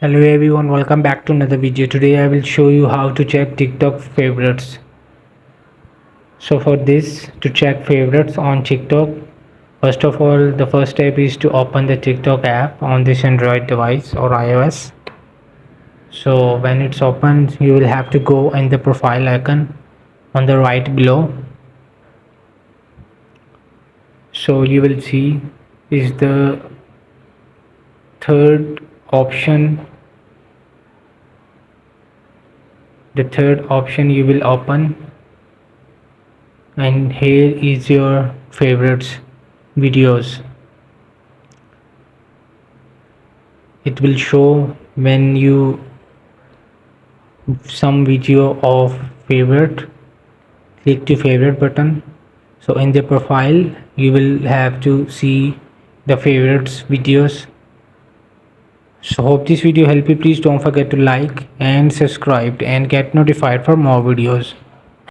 Hello everyone, welcome back to another video. Today I will show you how to check TikTok favorites. So for this, to check favorites on TikTok, first of all, the first step is to open the TikTok app on this Android device or iOS. So when it's open, you will have to go in the profile icon on the right below. So you will see is the third option. The third option you will open, and here is your favorites videos. It will show when you some video of favorite, click to favorite button. So in the profile you will have to see the favorites videos. So hope this video help you. Please don't forget to like and subscribe and get notified for more videos.